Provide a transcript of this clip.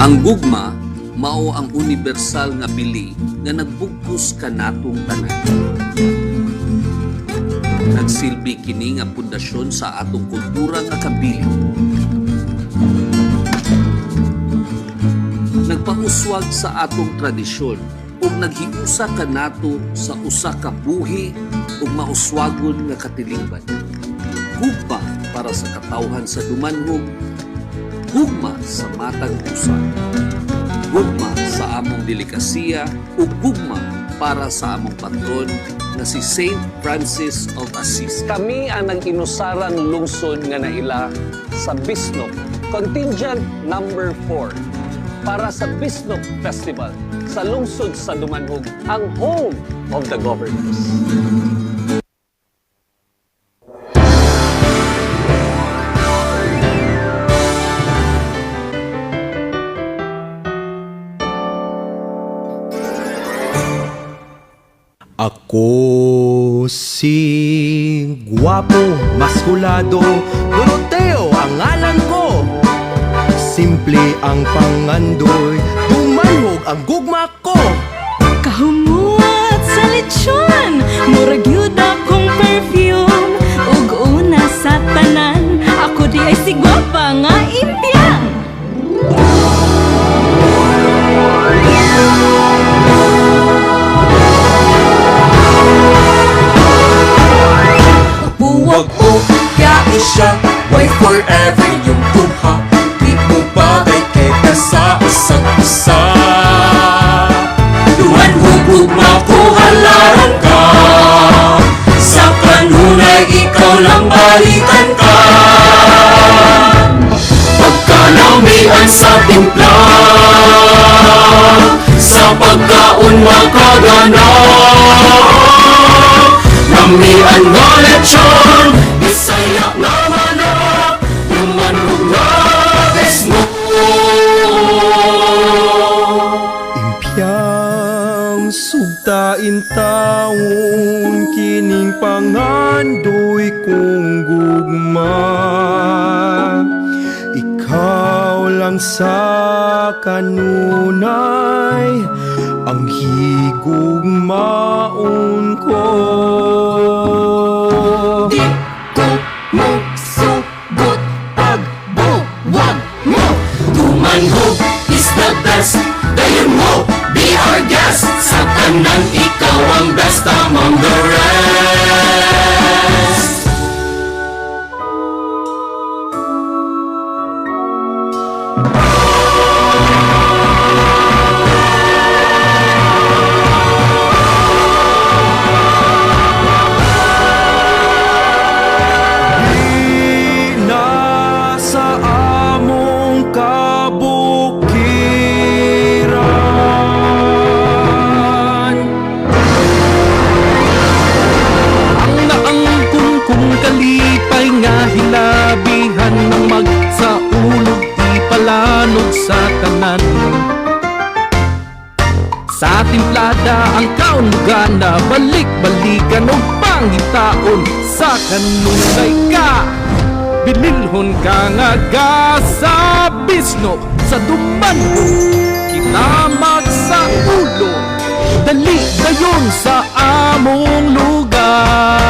Ang gugma mao ang universal nga bili nga nagbugkos kanatong tanan. Nagsilbi kini nga pundasyon sa atong kultura nga kabilin. Nagpauswag sa atong tradisyon ug naghiusa kanato sa usa ka buhi ug mauswagon nga katilingban. Gugma para sa katawhan sa dumanhog, gugma sa matag usa, gugma sa among delikasiya ug gugma para sa among patron na si Saint Francis of Assisi. Kami ang nag-inusarang lungsod nga naila sa Bisnok, Contingent number 4, para sa Bisnok Festival sa lungsod sa Dumanhog, ang home of the governors. Ako si guwapo, maskulado, Doroteo ang ngalan ko. Simple ang pangandoy, dumanhog ang gugma ko. Kahumuat sa lechon, murag yun akong perfume. Ug una sa tanan, ako di ay si gwapa nga impyang. Huwag mo yain siya, why forever yung buha. Di mo bagay kita sa isa't isa. Dumanhog makuhalaran ka, sa kanunay ikaw lang balikan ka. Pagkanamian sa timpla, sa pagkaon makaganap. Namian nga lechon, Bisaya nga manok, dumanhog nga Bisnok. Impyang sugtain taon, kining pangandoy kong gugma. Ikaw lang sa kanunay, ang higugmaon ko. Di ko mo sugot pagbuwag mo. Dumanhog is the best, dayon mo, be our guest. Sa tanan ikaw ang best among the rest. Nasa among kabukiran, ang naangkon kong kalipay nga hilabihan ng magsaulog di palanog sa tanan. Sa timplada ang kaunlugan na balik-balikan o pangitaon sa kanunay ka. Binilhon ka nga ga sa Bisnok, sa Dumanhog, kinamag sa ulo, dali dayon sa among lugar.